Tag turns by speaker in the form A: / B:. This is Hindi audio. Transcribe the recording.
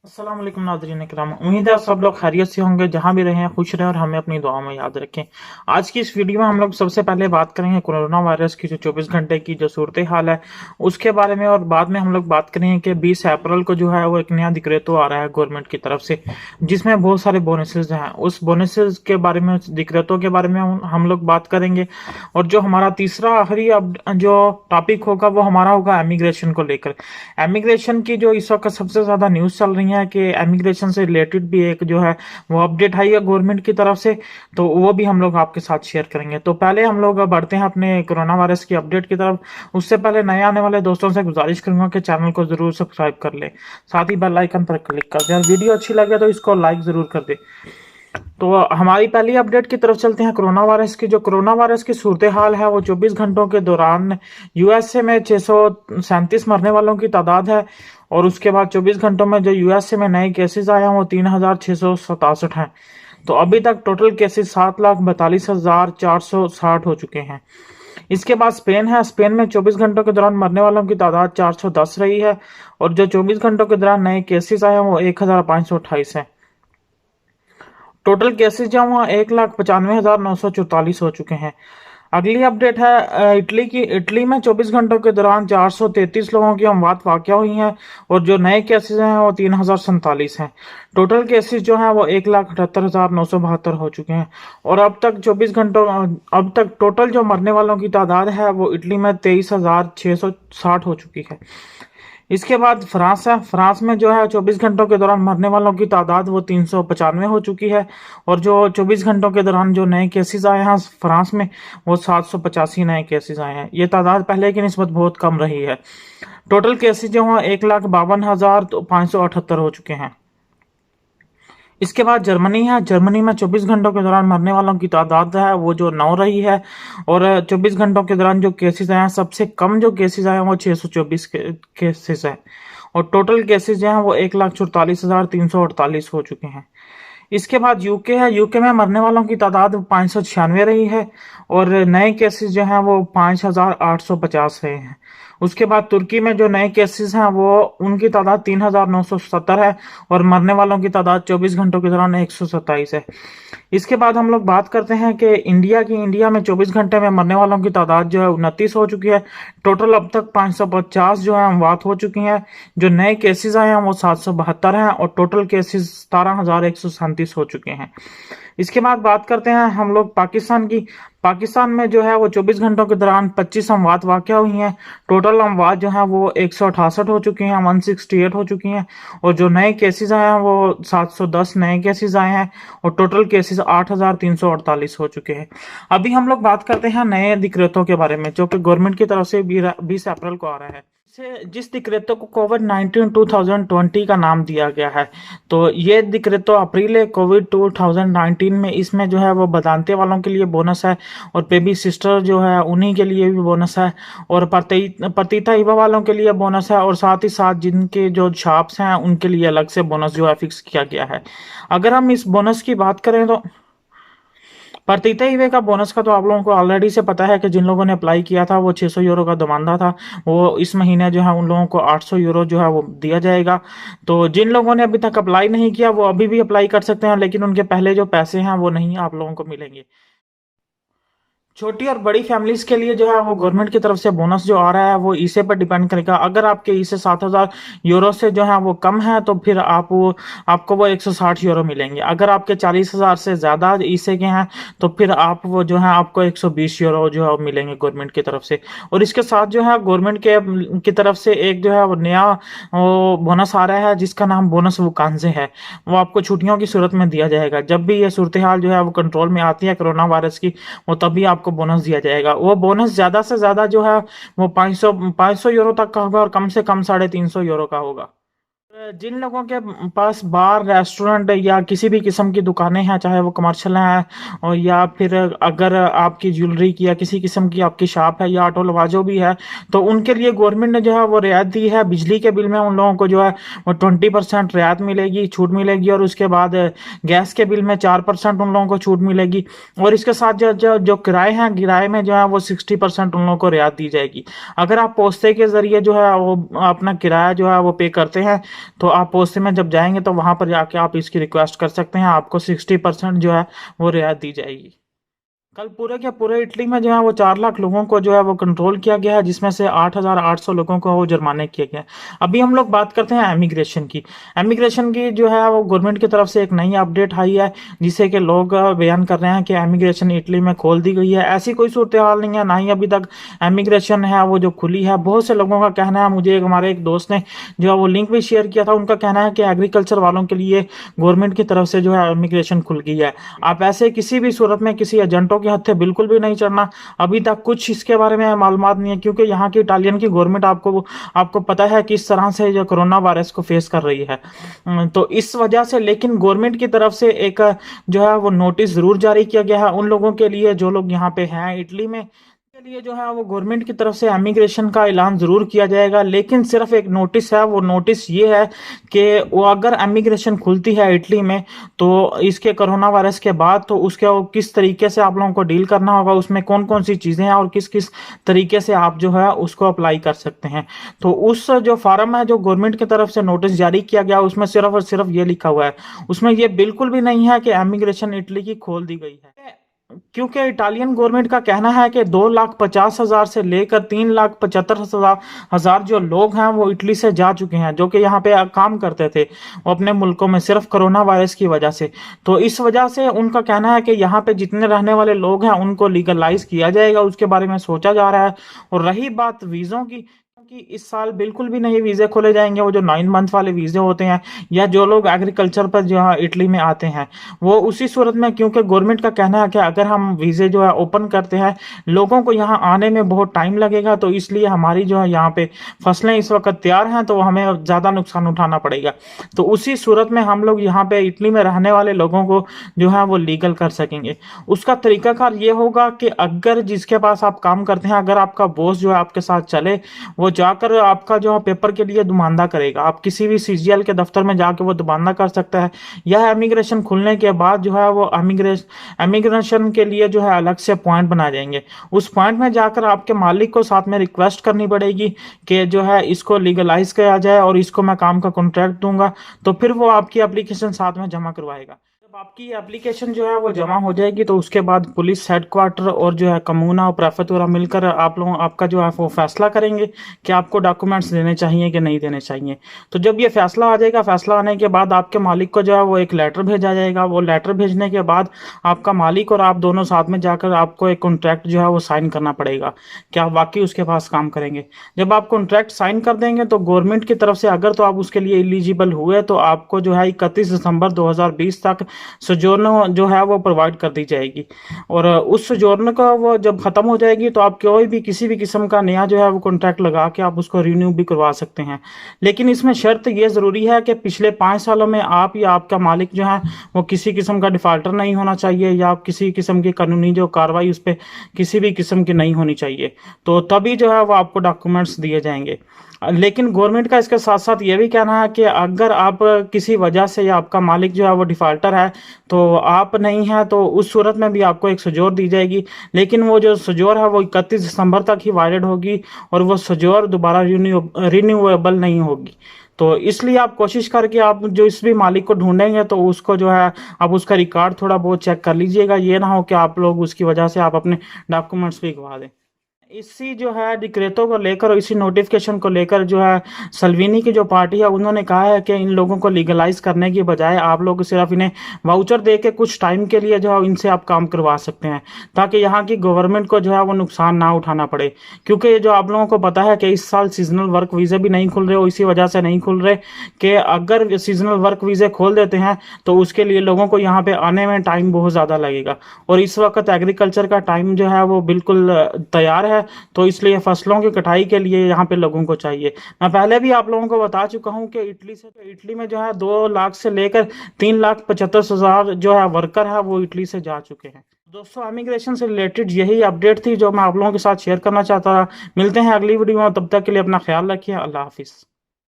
A: अस्सलाम वालेकुम नाज़रीन इकराम। उम्मीद है सब लोग खैरियत से होंगे, जहां भी रहें खुश रहें और हमें अपनी दुआ में याद रखें। आज की इस वीडियो में हम लोग सबसे पहले बात करेंगे कोरोना वायरस की जो 24 घंटे की जो सूरत हाल है उसके बारे में, और बाद में हम लोग बात करेंगे कि 20 अप्रैल को जो है वो एक नया डिक्रेटो आ रहा है गवर्नमेंट की तरफ से, जिसमें बहुत सारे बोनसेस हैं। उस बोनसेस के बारे में, उस डिक्रेटो के बारे में हम लोग बात करेंगे। और जो हमारा तीसरा आखिरी अब जो टॉपिक होगा वो हमारा होगा एमिग्रेशन को लेकर। एमिग्रेशन की जो इस वक्त सबसे ज्यादा न्यूज चल रही है कि एमिग्रेशन से रिलेटेड भी एक जो है वो अपडेट आई है गवर्नमेंट की तरफ से, तो वो भी हम लोग आपके साथ शेयर करेंगे। तो पहले हम लोग बढ़ते हैं अपने कोरोना वायरस की अपडेट की तरफ। उससे पहले नए आने वाले दोस्तों से गुजारिश करूंगा कि चैनल को जरूर सब्सक्राइब कर ले, साथ ही बेल आइकन पर क्लिक कर दे, और वीडियो अच्छी लगे तो इसको लाइक जरूर कर दे। तो हमारी पहली अपडेट की तरफ चलते हैं कोरोना वायरस की। जो कोरोना वायरस की सूरत हाल है वो 24 घंटों के दौरान यूएसए में 637 मरने वालों की तादाद है, और उसके बाद 24 घंटों में जो यूएसए में नए केसेस आए हैं वो 3667 हैं। तो अभी तक टोटल केसेस 7,42,460 हो चुके हैं। इसके बाद स्पेन है। स्पेन में 24 घंटों के दौरान मरने वालों की तादाद 410 रही है, और जो 24 घंटों के दौरान नए केसेस आए हैं वो 1,528 है। टोटल केसेस जो हुआ 1,95,944 हो चुके हैं। अगली अपडेट है इटली की। इटली में 24 घंटों के दौरान 433 लोगों की अमवात वाक़या हुई हैं, और जो नए केसेस हैं वो 3,047 हैं। टोटल केसेस जो हैं वो 1,78,972 हो चुके हैं। और अब तक टोटल जो मरने वालों की तादाद है वो इटली में 23,660 हो चुकी है। इसके बाद फ्रांस है। फ्रांस में जो है 24 घंटों के दौरान मरने वालों की तादाद वो 395 हो चुकी है, और जो 24 घंटों के दौरान जो नए केसेस आए हैं फ्रांस में वो 785 नए केसेस आए हैं। ये तादाद पहले की निस्बत बहुत कम रही है। टोटल केसेस जो है 1,52,578 हो चुके हैं। इसके बाद जर्मनी है। जर्मनी में 24 घंटों के दौरान मरने वालों की तादाद है वो जो 9 रही है, और 24 घंटों के दौरान जो केसेस आए हैं सबसे कम जो केसेस आए हैं वो 624 केसेस है, और टोटल केसेस जो हैं वो 1,44,348 हो चुके हैं। इसके बाद यूके है। यूके में मरने वालों की तादाद 596 रही है, और नए केसेस जो हैं वो 5,850 रहे हैं। उसके बाद तुर्की में जो नए केसेस हैं वो उनकी तादाद 3,970 है, और मरने वालों की तादाद 24 घंटों के दौरान 127 है। इसके बाद हम लोग बात करते हैं कि इंडिया की। इंडिया में 24 घंटे में मरने वालों की तादाद जो है 29 हो चुकी है। टोटल अब तक 550 जो है अमवात हो चुकी हैं। जो नए केसेस आए हैं वो 772 हैं, और टोटल केसेस 17,137 हो चुके हैं। इसके बाद बात करते हैं हम लोग पाकिस्तान की। पाकिस्तान में जो है वो 24 घंटों के दौरान 25 अमवात वाक़या हुई हैं। टोटल अमवात जो है वो 168 हो चुकी हैं, 168 हो चुकी हैं, और जो नए केसेस आए हैं वो 710 नए केसेस आए हैं, और टोटल केसेस 8,348 हो चुके हैं। अभी हम लोग बात करते हैं नए डिक्रेटों के बारे में, जो कि गवर्नमेंट की तरफ से 20 अप्रैल को आ रहा है। जिस डिक्रेटो को कोविड-19 2020 का नाम दिया गया है, तो ये डिक्रेटो अप्रैल कोविड 2019 में इसमें जो है वो बदांते वालों के लिए बोनस है, और बेबी सिस्टर जो है उन्हीं के लिए भी बोनस है, और पतिता युवा वालों के लिए बोनस है, और साथ ही साथ जिनके जो शॉप्स हैं उनके लिए अलग से बोनस जो है फिक्स किया गया है। अगर हम इस बोनस की बात करें तो प्रतीत ईवे का बोनस का तो आप लोगों को ऑलरेडी से पता है कि जिन लोगों ने अप्लाई किया था वो 600 यूरो का दमानदा था, वो इस महीने जो है उन लोगों को 800 यूरो जो है वो दिया जाएगा। तो जिन लोगों ने अभी तक अप्लाई नहीं किया वो अभी भी अप्लाई कर सकते हैं, लेकिन उनके पहले जो पैसे हैं वो नहीं आप लोगों को मिलेंगे। छोटी और बड़ी फैमिलीज के लिए जो है वो गवर्नमेंट की तरफ से बोनस जो आ रहा है वो ईसे पर डिपेंड करेगा। अगर आपके ईसे 7,000 यूरो से जो है वो कम है तो फिर आपको वो 160 यूरो मिलेंगे। अगर आपके 40,000 से ज्यादा ईसे के हैं तो फिर आप वो जो है आपको 120 यूरो जो है मिलेंगे गवर्नमेंट की तरफ से। और इसके साथ जो है गवर्नमेंट के की तरफ से एक जो है वो नया वो बोनस आ रहा है जिसका नाम बोनस वकांजे है। वो आपको छुट्टियों की सूरत में दिया जाएगा। जब भी ये सूरत हाल जो है वो कंट्रोल में आती है कोरोना वायरस की, वो तभी आपको बोनस दिया जाएगा। वो बोनस ज्यादा से ज्यादा जो है वो 500 यूरो तक का होगा, और कम से कम 350 यूरो का होगा। जिन लोगों के पास बार, रेस्टोरेंट या किसी भी किस्म की दुकानें हैं, चाहे वो कमर्शियल हैं और या फिर अगर आपकी ज्वेलरी की या किसी किस्म की आपकी शॉप है या ऑटो लवाजो भी है, तो उनके लिए गवर्नमेंट ने जो है वो रियायत दी है। बिजली के बिल में उन लोगों को जो है वो 20% रियायत मिलेगी, छूट मिलेगी, और उसके बाद गैस के बिल में 4% उन लोगों को छूट मिलेगी। और इसके साथ जो किराए हैं, किराए में जो है वो 60% उन लोगों को रियायत दी जाएगी। अगर आप पोस्ते के जरिए जो है वो अपना किराया जो है वो पे करते हैं तो आप पोस्ट में जब जाएंगे तो वहाँ पर जाके आप इसकी रिक्वेस्ट कर सकते हैं, आपको 60% जो है वो रियायत दी जाएगी। कल पूरे के पूरे इटली में जो है वो 4 लाख लोगों को जो है वो कंट्रोल किया गया है, जिसमें से 8,800 लोगों को वो जुर्माने किए गए हैं। अभी हम लोग बात करते हैं एमिग्रेशन की। एमिग्रेशन की जो है वो गवर्नमेंट की तरफ से एक नई अपडेट आई है, जिसे कि लोग बयान कर रहे हैं कि एमिग्रेशन इटली में खोल दी गई है। ऐसी कोई सूरत हाल नहीं है, ना ही अभी तक एमिग्रेशन है वो जो खुली है। बहुत से लोगों का कहना है, मुझे हमारे एक दोस्त ने जो है वो लिंक भी शेयर किया था, उनका कहना है कि एग्रीकल्चर वालों के लिए गवर्नमेंट की तरफ से जो है इमिग्रेशन खुल गई है। आप ऐसे किसी भी सूरत में किसी एजेंटों के हत्थे बिल्कुल भी नहीं चढ़ना। अभी तक कुछ इसके बारे में मालूमात नहीं है, क्योंकि यहाँ की इटालियन की गवर्नमेंट आपको पता है किस तरह से जो कोरोना वायरस को फेस कर रही है। तो इस वजह से लेकिन गवर्नमेंट की तरफ से एक जो है वो नोटिस जरूर जारी किया गया है उन लोगों के लिए जो लोग यहाँ पे हैं इटली में, के लिए जो है वो गवर्नमेंट की तरफ से इमिग्रेशन का ऐलान जरूर किया जाएगा। लेकिन सिर्फ एक नोटिस है, वो नोटिस ये है कि वो अगर इमिग्रेशन खुलती है इटली में तो इसके कोरोना वायरस के बाद तो उसके किस तरीके से आप लोगों को डील करना होगा, उसमें कौन कौन सी चीज़ें हैं और किस किस तरीके से आप जो है उसको अप्लाई कर सकते हैं। तो उस जो फार्म है जो गवर्नमेंट की तरफ से नोटिस जारी किया गया उसमें सिर्फ और सिर्फ ये लिखा हुआ है, उसमें ये बिल्कुल भी नहीं है कि इमिग्रेशन इटली की खोल दी गई है। क्योंकि इटालियन गवर्नमेंट का कहना है कि 2,50,000 से लेकर 3,75,000 जो लोग हैं वो इटली से जा चुके हैं, जो कि यहाँ पे काम करते थे वो अपने मुल्कों में सिर्फ कोरोना वायरस की वजह से। तो इस वजह से उनका कहना है कि यहाँ पे जितने रहने वाले लोग हैं उनको लीगलाइज किया जाएगा, उसके बारे में सोचा जा रहा है। और रही बात वीज़ों की, कि इस साल बिल्कुल भी नहीं वीज़े खोले जाएंगे। वो जो 9 मंथ वाले वीज़े होते हैं या जो लोग एग्रीकल्चर पर जो है इटली में आते हैं वो उसी सूरत में, क्योंकि गवर्नमेंट का कहना है कि अगर हम वीज़े जो है ओपन करते हैं लोगों को यहाँ आने में बहुत टाइम लगेगा, तो इसलिए हमारी जो है यहाँ पे फसलें इस वक्त तैयार हैं तो हमें ज़्यादा नुकसान उठाना पड़ेगा। तो उसी सूरत में हम लोग यहाँ पे इटली में रहने वाले लोगों को जो है वो लीगल कर सकेंगे। उसका तरीकाकार ये होगा कि अगर जिसके पास आप काम करते हैं, अगर आपका बॉस जो है आपके साथ चले, वो जाकर आपका जो है पेपर के लिए दुमानदा करेगा। आप किसी भी सीजीएल के दफ्तर में जाके वो दुमानदा कर सकता है, या इमिग्रेशन खुलने के बाद जो है वो इमिग्रेशन के लिए जो है अलग से पॉइंट बनाए जाएंगे। उस पॉइंट में जाकर आपके मालिक को साथ में रिक्वेस्ट करनी पड़ेगी कि जो है इसको लीगलाइज किया जाए और इसको मैं काम का कॉन्ट्रैक्ट दूंगा, तो फिर वो आपकी एप्लीकेशन साथ में जमा करवाएगा। आपकी एप्लीकेशन जो है वो जमा हो जाएगी तो उसके बाद पुलिस हेडक्वार्टर और जो है कमूना और प्रेफेक्चुरा मिलकर आप लोगों आपका जो है वो फैसला करेंगे कि आपको डॉक्यूमेंट्स देने चाहिए कि नहीं देने चाहिए। तो जब ये फैसला आ जाएगा, फैसला आने के बाद आपके मालिक को जो है वो एक लेटर भेजा जाएगा। वो लेटर भेजने के बाद आपका मालिक और आप दोनों साथ में जाकर आपको एक कॉन्ट्रैक्ट जो है वो साइन करना पड़ेगा कि आप वाकई उसके पास काम करेंगे। जब आप कॉन्ट्रैक्ट साइन कर देंगे तो गवर्नमेंट की तरफ से अगर तो आप उसके लिए एलिजिबल हुए तो आपको जो है 31 दिसंबर 2020 तक सोजोर्नो जो है वो प्रोवाइड कर दी जाएगी। और उस सोजोर्नो का वो जब खत्म हो जाएगी तो आप कोई भी किसी भी किस्म का नया जो है वो कॉन्ट्रैक्ट लगा के आप उसको रिन्यू भी करवा सकते हैं। लेकिन इसमें शर्त ये ज़रूरी है कि पिछले 5 सालों में आप या आपका मालिक जो है वो किसी किस्म का डिफाल्टर नहीं होना चाहिए, या किसी किस्म की कानूनी जो कार्रवाई उस पर किसी भी किस्म की नहीं होनी चाहिए, तो तभी जो है वो आपको डॉक्यूमेंट्स दिए जाएंगे। लेकिन गवर्नमेंट का इसके साथ साथ ये भी कहना है कि अगर आप किसी वजह से या आपका मालिक जो है वो डिफाल्टर है तो आप नहीं है, तो उस सूरत में भी आपको एक सजोर दी जाएगी। लेकिन वो जो सजोर है वो 31 दिसंबर तक ही वैलिड होगी और वो सजोर दोबारा रिन्यूएबल नहीं होगी। तो इसलिए आप कोशिश करके आप जो इस भी मालिक को ढूंढेंगे तो उसको जो है आप उसका रिकॉर्ड थोड़ा बहुत चेक कर लीजिएगा। ये ना हो कि आप लोग उसकी वजह से आप अपने डॉक्यूमेंट्स भी गवा दें। इसी जो है डिक्रेटो को लेकर और इसी नोटिफिकेशन को लेकर जो है सल्वीनी की जो पार्टी है उन्होंने कहा है कि इन लोगों को लीगलाइज करने की बजाय आप लोग सिर्फ इन्हें वाउचर दे के कुछ टाइम के लिए जो है इनसे आप काम करवा सकते हैं, ताकि यहाँ की गवर्नमेंट को जो है वो नुकसान ना उठाना पड़े। क्योंकि जो आप लोगों को पता है कि इस साल सीजनल वर्क वीज़े भी नहीं खुल रहे, और इसी वजह से नहीं खुल रहे कि अगर सीजनल वर्क वीज़े खोल देते हैं तो उसके लिए लोगों को यहाँ पे आने में टाइम बहुत ज़्यादा लगेगा। और इस वक्त एग्रीकल्चर का टाइम जो है वो बिल्कुल तैयार है, तो इसलिए फसलों की कटाई के लिए यहाँ पे लोगों को चाहिए। मैं पहले भी आप लोगों को बता चुका हूँ कि इटली में जो है 2 लाख से लेकर 3,75,000 जो है वर्कर है वो इटली से जा चुके हैं। दोस्तों, इमिग्रेशन से रिलेटेड यही अपडेट थी जो मैं आप लोगों के साथ शेयर करना चाहता था। मिलते हैं अगली वीडियो में, तब तक के लिए अपना ख्याल रखिए। अल्लाह हाफिज़।